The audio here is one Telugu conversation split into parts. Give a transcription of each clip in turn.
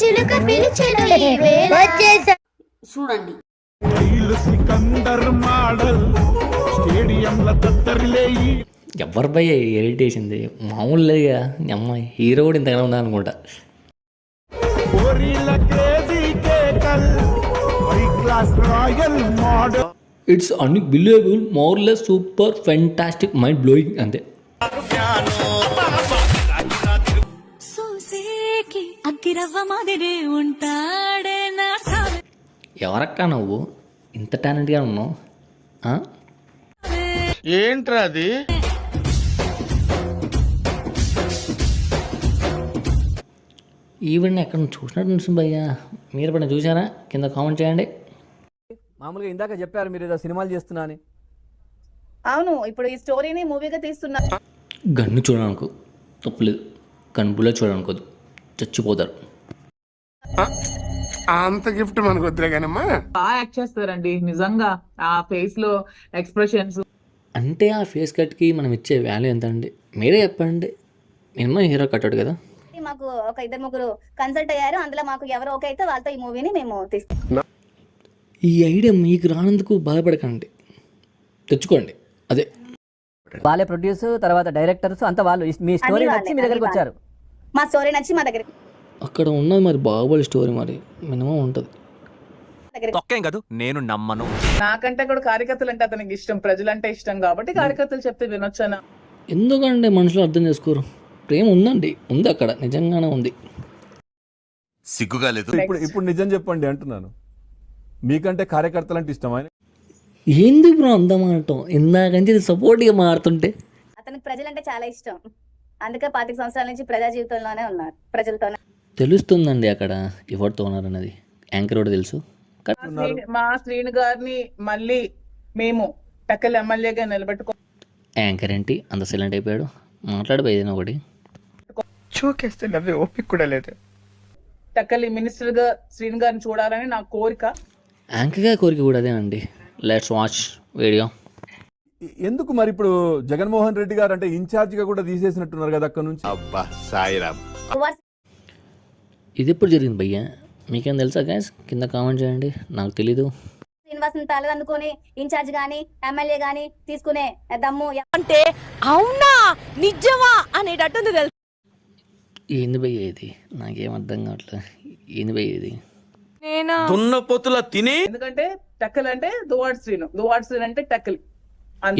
చిలుక పిలిచెను ఈ వేళ. చూడండి సికందర్ మోడల్ స్టేడియంల తత్తరిలేయి. ఎవరి భయ ఎడిట్ చేసింది మామూలు లేదుగా అమ్మ హీరో కూడా ఇంతగానే ఉందా అనుకుంటా. It's unbelievable, marvellous, super, fantastic, mind blowing అంతే. ఎవరక్కా నువ్వు ఇంత టాలెంట్గా ఉన్నావు? ఏంట్రా అది? ఈవెంట్ ఎక్కడ చూసినట్టు ఉంటుంది భయ్యా. మీరు ఎప్పుడైనా చూసారా? కింద కామెంట్ చేయండి. మామూలుగా ఇందాక చెప్పారు మీరు ఏదో సినిమాలు చేస్తున్నా అని. అవును, ఇప్పుడు ఈ స్టోరీని మూవీగా తీస్తున్నా. గన్ను చూడడానికి తప్పులేదు, కనుపులో చూడనుకోదు, చచ్చిపోతారు. అంత గిఫ్ట్ మనకు వద్దులే కానమ్మా. బాగా యాక్ట్ చేస్తారండి నిజంగా, ఆ ఫేస్ లో ఎక్స్ప్రెషన్స్. అంటే ఆ ఫేస్ కట్కి మనం ఇచ్చే వాల్యూ ఎంత అండి? మీరే చెప్పండి. మినిమం హీరో కట్టాడు కదా. మాకు ఒక 2-3 కన్సల్ట్ అయ్యారు, అందులో మాకు ఎవరు ఓకే అయితే వాళ్ళతో ఈ మూవీని మేము తీస్తాం. ఈ ఐడియా మీకు రానందుకు బాధపడకండి, తెచ్చుకోండి. అదే వాళ్ళే ప్రొడ్యూస్, తర్వాత డైరెక్టర్స్ అంతా వాళ్ళు. మీ స్టోరీ నచ్చి మీ దగ్గరికి వచ్చారు. మా స్టోరీ నచ్చి మా దగ్గర అక్కడ ఉన్నది మరి బాహుబలి స్టోరీ, మరి మినిమం ఉంటుంది. తొక్కేం కాదు, నేను నమ్మను. నాకంటే కూడా కార్యకర్తలు అంటే అతనికి ఇష్టం, ప్రజలంటే ఇష్టం కాబట్టి కార్యకర్తలు చెప్తే వినొచ్చాను. ఎందుకంటే మనుషులు అర్థం చేసుకోరు. ప్రేమ ఉందండి, ఉంది అక్కడ, నిజంగానే ఉంది. సిగ్గుగా లేదు. ఇప్పుడు నిజం చెప్పండి అంటున్నాను, మీకంటే కార్యకర్తలు అంటే ఇష్టమా? ఏంది బ్రో అందమాటం? ఇందాకంచి సపోర్ట్గా మారుతుంటే. అతనికి ప్రజలంటే చాలా ఇష్టం, అందుకే 25 సంవత్సరాల నుంచి ప్రజా జీవితంలోనే ఉన్నారు, ప్రజలతోనే. తెలుస్తుందండి అక్కడ ఎవరితో ఉన్నారన్నది. యాంకర్ కూడా తెలుసు. మా శ్రీను గారిని మళ్ళీ మేము టక్కల్ ఎమ్మెల్యేగా నిలబెట్టుకో. యాంకర్ ఏంటి అంత సైలెంట్ అయిపోయాడు? మాట్లాడిపోయేది ఒకటి. చూకేస్తే నవ్వే ఓపిక కూడా లేదు. టక్కలి మినిస్టర్ గా శ్రీను గారిని చూడాలని నా కోరిక. యాంకర్గా కోరిక కూడా అదేనండి. Let's watch video. ఎందుకు మరి ఇప్పుడు జగన్మోహన్ రెడ్డి గారు అంటే ఇన్ఛార్జ్ గా కూడా తీసేసినట్టున్నారు కదా అక్కడ నుంచి. అబ్బా సాయిరామ్. ఇది ఎప్పుడు జరిగింది భయ్యా? మీకేం తెలుసా గైస్? కింద కామెంట్ చేయండి, నాకు తెలీదు. శ్రీనివాసన్ తలదనుకొని ఇన్ఛార్జ్ గానీ ఎమ్మెల్యే గానీ తీసుకునే దమ్ము అంటే అవునా నిజమా అనేటట్టుంది తెలుసు. ఏంది భయ్యా ఇది? నాకేం అర్థం కావట్లేదు. ఏంది భయ్యా ఇది? దున్నపోతుల తిని. ఎందుకంటే టక్కల్ అంటే దువాడ్ శ్రీను అంటే టక్కలి.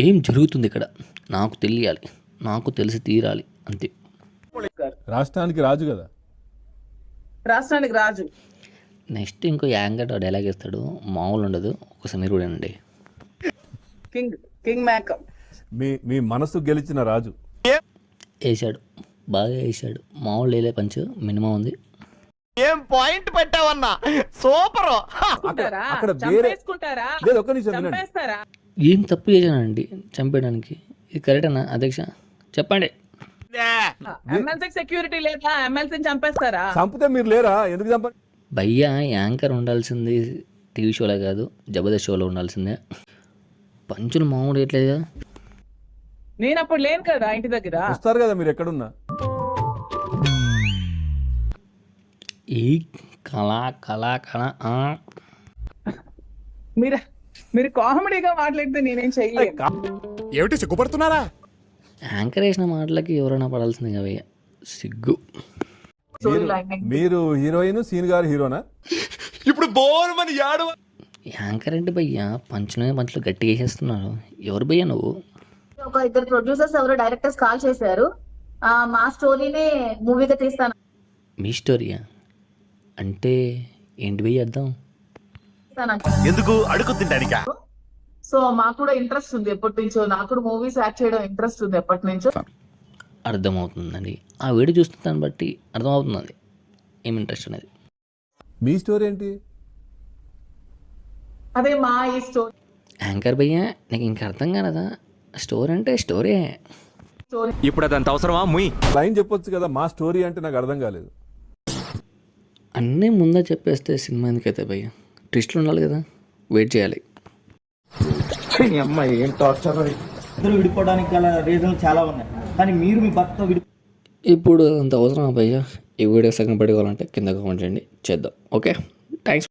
ఏం జరుగుతుంది ఇక్కడ నాకు తెలియాలి, నాకు తెలిసి తీరాలి అంతే. రాష్ట్రానికి రాజు కదా. రాష్ట్రానికి రాజు. నెక్స్ట్ ఇంకో యాంకర్ డైలాగ్ వేస్తాడు, మామూలు ఉండదు. ఒకసారి మీరు కూడా అండి. King makeup. మీ మనసు గెలిచిన రాజు వేసాడు, బాగా వేసాడు. మామూలు లేలే పంచ్, మినిమం ఉంది. ఏం పాయింట్ పెట్టావన్నా, సూపర్. అక్కడ వేరే లేదు. ఒక్క నిమిషం వినండి. చంపేస్తారా? ఏం తప్పు చేశానండి చంపేయడానికి? ఇది కరెక్టేనా అధ్యక్ష? చెప్పండి. ఎమ్మెల్సీ సెక్యూరిటీ లేదా? ఎమ్మెల్సీని చంపేస్తారా? చంపితే మీరు లేరా? ఎందుకు చంప? భయ్యా యాంకర్ ఉండాల్సింది టీవీ షోలో కాదు, జబర్దస్త్ షోలో ఉండాల్సిందే. పంచులు మామూలు ఎట్లేదా? నేను అప్పుడు లేను కదా ఇంటి దగ్గర. వస్తారు కదా మీరు ఎక్కడున్నా. ఈ కళా కళా కళ మీరు కామెడీగా మాట్లాడితే నేనేం చెయ్యలేను. ఏమిటి సిగ్గుపడుతున్నారా? యాంకర్ వేసిన మాటలకి ఎవరైనా పడాల్సింది కదా భయ్యా, సిగ్గు. మీరు హీరోయిన్, సీన్ గారు హీరోనా? ఇప్పుడు బోర్ మని యాడు. యాంకర్ అంటే భయ్యా పంచులు గట్టిగా వేసేస్తున్నారు. ఎవరు భయ్యా నువ్వు? ఒక 2 ప్రొడ్యూసర్స్ ఎవరో డైరెక్టర్స్ కాల్ చేశారు, మా స్టోరీని మూవీగా తీస్తాను. మీ స్టోరీయా? అంటే ఏంటి భయ్యా అర్థం? ఎందుకు అడుగు తింటానికా? సో మాకు కూడా ఇంట్రెస్ట్ ఉంది ఎప్పటి నుంచో, నాకు కూడా మూవీస్ యాక్ట్ చేయడం ఇంట్రెస్ట్ ఉంది ఎప్పటి నుంచో. అర్థమవుతుందండి, ఆ వీడియో చూస్తున్న దాన్ని బట్టి అర్థమవుతుంది ఏం ఇంట్రెస్ట్ అనేది. మీ స్టోరీ ఏంటి? అదే మా ఈ స్టోరీ. యాంకర్ భయ్యా నాకు ఇంకా అర్థం కాలేదా? స్టోరీ అంటే స్టోరీ. ఇప్పుడు అదంత అవసరమా? ముయ్ లైన్ చెప్పొచ్చు కదా, మా స్టోరీ అంటే నాకు అర్థం కాలేదు. అన్నీ ముందే చెప్పేస్తే సినిమా ఎందుకైతే భయ్యా? ట్విస్ట్లు ఉండాలి కదా, వెయిట్ చేయాలి. ఇద్దరు విడిపోవడానికి గల రీజన్లు చాలా ఉన్నాయి, కానీ మీరు మీ భర్తతో ఇప్పుడు అంత అవసరమా భయ్యా? ఈ వీడియో సగం పడుకోవాలంటే కింద కామెంట్ చేయండి, చేద్దాం. Okay, thanks.